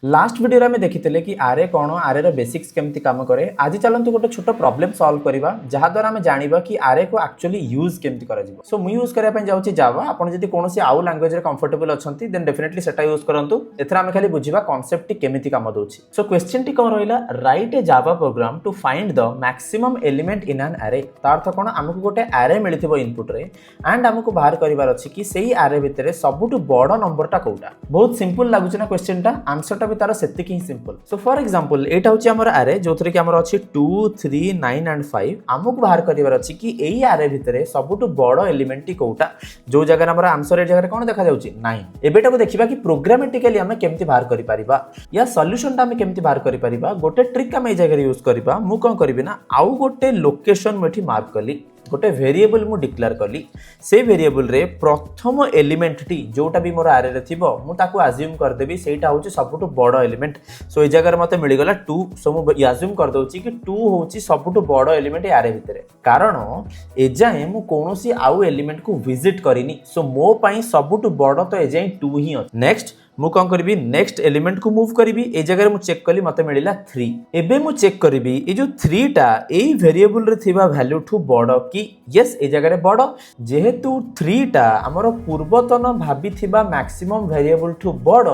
Last video में देखिते कि आरे कौन आरे रो बेसिक्स केमती काम करे। आज चलतु गोटे छोट प्रॉब्लम सॉल्व करबा जहा द्वारा हमें जानिबा कि आरे को एक्चुअली यूज केमती करा जिवो। सो मु यूज करया पय जाउची जावा। आपण जदी कोनोसी आउ लैंग्वेज रे कंफर्टेबल अछंती देन डेफिनेटली सेटा यूज करंतु। एथरा हमें खाली बुझिबा कांसेप्ट टी केमती काम दोची। सो क्वेश्चन टी कोन रहिला, write a Java program to find the maximum element in an array. तार अर्थ कोन, हमकु गोटे आरे मिलिथिबो इनपुट रे एंड हमकु बाहर करिवार अछि कि सेही आरे भितरे सबुटु बड़ नंबर टा कोउटा। बहुत सिंपल लागुची ना क्वेश्चन टा, आंसर टा भी तार सेतिकी सिंपल। सो फॉर एग्जांपल एटा होची हमर आरे जोथरे कि हमर अछि 2 3 9 एंड 5। हमकु बाहर करिवार अछि कि एई आरे भितरे सबुटु बड़ एलिमेंट टी कोउटा। जो जगह हमर आंसर ए जगह कोन देखा जाउची 9। एबेटा को देखिबा कि प्रोग्रामेटिकली हम केमती बाहर करि परिबा या सॉल्यूशन टा हम केमती बाहर करि परिबा। गोटे ट्रिक हम ए जगह यूज करबा। मु कोन करबी ना, आउ गोटे लोकेशन मेठी मार्क कली, गोटे वेरिएबल मु डिक्लेयर कली। से वेरिएबल रे प्रथम एलिमेंट टी जोटा भी मोर आरे रे थिबो मु ताकू अज्यूम कर देबी सेटा होची सबुटु बड़ एलिमेंट। सो ए जगह मते मिली गला 2। सो मु अज्यूम कर दोची कि 2 होची सबुटु बड़ एलिमेंट ए आरे भितरे, कारण ए जाय मु कोनोसी आउ एलिमेंट को विजिट करिनी। सो मो पई सबुटु बड़ तो ए जाय 2 ही अछि। नेक्स्ट मु कौन करी, नेक्स्ट एलिमेंट को मूव करी। ए जगह मु चेक कली मते मिलिला 3। एबे मु चेक करी ए जो 3 टा एई वेरिएबल रे थिबा वैल्यू ठू बड़ कि यस ए जगह रे बड़। जेहेतु 3 टा हमर पूर्वतन भाबी थिबा मैक्सिमम वेरिएबल ठू बड़,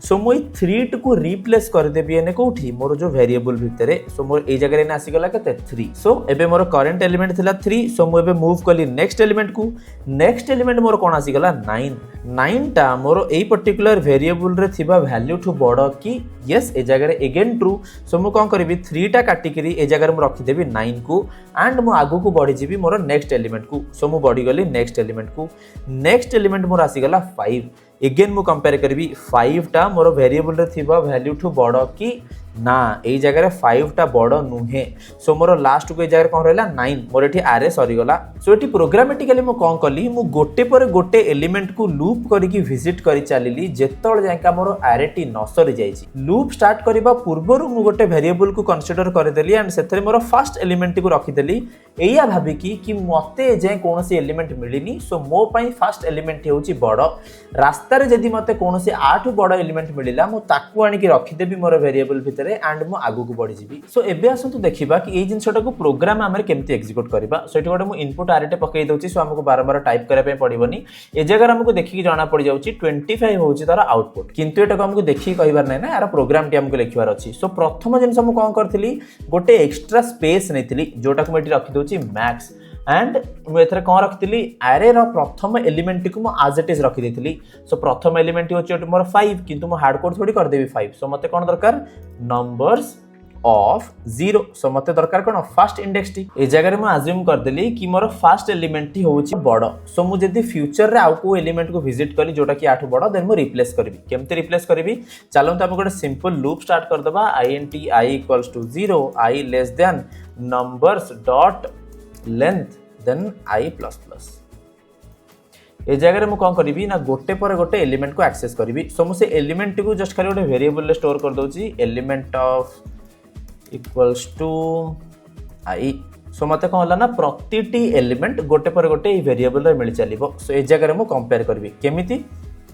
सो मु 3 को रिप्लेस कर देबी एने कोठी मोर जो वेरिएबल भितरे। सो मोर ए जगह रे ने आसी गला केते 3। सो एबे मोर करंट एलिमेंट थिला 3। सो मु एबे मूव कली नेक्स्ट एलिमेंट को। नेक्स्ट एलिमेंट मोर कोन आसी गला 9। 9 टा मोर एई पर्टिकुलर वेरिएबल रे थिबा वैल्यू ठू बड़ कि यस ए जगह रे अगेन ट्रू। सो मु कोन करबी 3 टा काटी करी ए जगह रे मु रखि देबी 9 को एंड मु आगु को बढ़ी जीबी मोर नेक्स्ट एलिमेंट को। सो मु बढ़ी गली नेक्स्ट एलिमेंट को। नेक्स्ट एलिमेंट मोर आसी गला 5। अगेन मु कंपेयर करबी 5 टा मोर वेरिएबल रे थिबा वैल्यू ठू बड़ कि ना ए जगह रे 5 टा बड़ नुहे। सो मोर लास्ट को ए जगह कोन रहला 9। मोर एठी आरे सरी गला। सो एठी प्रोग्रामेटिकली मु कोन कली, मु गोटे पर गोटे एलिमेंट को लूप करिकि विजिट करि चालिली जेतोळ जायका मोर आरे टी न सरी जाईची। लूप स्टार्ट करबा पूर्वरु मु गोटे वेरिएबल को कंसीडर कर देली एंड सेथरे मोर फर्स्ट एलिमेंट को रखि देली एया भाबी कि मते जे कोनोसी एलिमेंट मिलिनी। सो मो पई फर्स्ट एलिमेंट हेउची बड़। रास्ता रे जदी मते कोनोसी 8 बड़ एलिमेंट मिलिला मु ताकू आनी कि रखि देबी मोर वेरिएबल भितरे एंड मु आगु को बढ़ी जीबी। सो एबे आसंतु देखिबा कि ए जिंसटा को प्रोग्राम हमर केमती एग्जीक्यूट करबा। सो एठी गोटे मु इनपुट आरेटे पकई दउची। सो हमको बार-बार टाइप करे पे पड़िबोनी। ए जगह हमको देखि जाना पड़ जाउची 25 होउची तार आउटपुट, किंतु एटा को हमको देखि कहिबार नै ना, यार प्रोग्राम टी हमको लिखिबार अछि। सो प्रथम जिंस मु कोन करथिली, गोटे एक्स्ट्रा स्पेस नैथिली जोटा को मेटी रखि दउची मैक्स एंड मु एथरे कोन रखथिली आरे रो प्रथम एलिमेंट को मु एज इट इज रखि देथिली। सो प्रथम एलिमेंट होची मोर 5, किंतु मु हार्ड कोड थोड़ी कर देबी 5। सो मते कोन दरकार नंबर्स ऑफ 0। सो मते दरकार कोन फर्स्ट इंडेक्स टी। ए जगह रे मु अज्यूम कर देली कि मोर फर्स्ट एलिमेंट टी होची बड़। सो मु जदी फ्यूचर रे आउ को एलिमेंट को विजिट कली जोटा कि 8 बड़, देन मु रिप्लेस करबी। केमते रिप्लेस करबी, चलो त हम गोटे सिंपल लूप स्टार्ट कर दबा। int i equals to 0, i less than numbers dot length then i plus plus. ए जगह रे मु कोन करबी ना, गोटे पर गोटे एलिमेंट को एक्सेस करबी। सो मु से एलिमेंट को जस्ट खाली गोटे वेरिएबल रे स्टोर कर दोची, element of equals to i। So मते कोन होला ना, प्रतिटी एलिमेंट गोटे पर गोटे ए वेरिएबल रे मिल चलिबो। सो ए जगह रे मु कंपेयर करबी केमिति,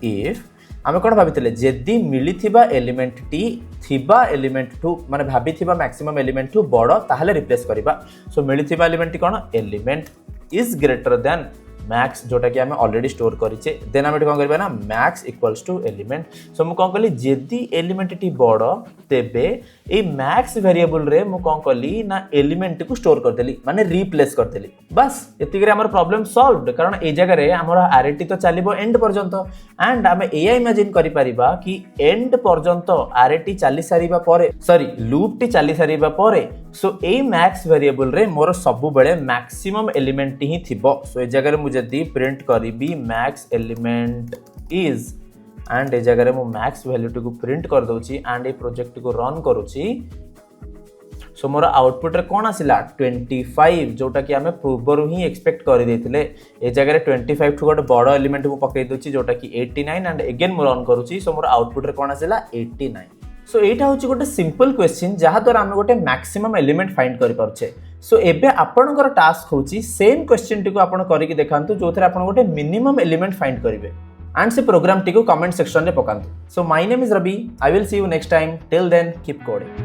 इफ आमे कोन भाबितले जदी मिलिथिबा एलिमेंट टी थिबा एलिमेंट टू माने भाबिथिबा मैक्सिमम एलिमेंट टू बड़ ताहले रिप्लेस करबा। सो मिलिथिबा एलिमेंट टी कोन, element is greater than max जोटा कि हमें ऑलरेडी स्टोर करिचे। देन हम कोन करबा ना, मैक्स इक्वल्स टू एलिमेंट। सो मु कोन कली जदी एलिमेंट टी बड़ तेबे ए मैक्स वेरिएबल रे मु कोन कली ना एलिमेंट को स्टोर कर देली, माने रिप्लेस कर देली। बस एतिक रे हमर प्रॉब्लम सॉल्वड। कारण ए जगह रे हमर आरे टी तो चलिबो एंड पर्यंत एंड हमें एया इमेजिन करि परिबा कि एंड पर्यंत आरे टी चली सारिबा परे, सॉरी लूप टी चली सारिबा परे। सो ए मैक्स वेरिएबल रे मोर सबु बेले मैक्सिमम एलिमेंट ही थिबो। सो ए जगह रे मु जदी प्रिंट करिबी मैक्स एलिमेंट इज एंड ए जगह रे मु मैक्स वैल्यू को प्रिंट कर दोची एंड ए प्रोजेक्ट को रन करूची। सो मोर आउटपुट रे कोन आसिला 25 जोटा कि हमें पूर्वरु ही एक्सपेक्ट कर देथिले। ए जगह रे 25 ठु गोटे बड़ एलिमेंट को पकई दोची जोटा कि 89 एंड अगेन मु रन करूची। सो मोर आउटपुट रे कोन आसिला 89। सो एटा होची गोटे सिंपल क्वेश्चन जहा द्वारा हम गोटे मैक्सिमम एलिमेंट फाइंड करि परछे। सो एबे आपनकर टास्क होची सेम क्वेश्चन टी को आपन करिकि देखांतु जोथरे आपन गोटे मिनिमम एलिमेंट फाइंड करिवे। एंड से प्रोग्राम टी को कमेंट सेक्शन रे पकांतु। So my name is Ravi, I will see you next time, till then keep coding.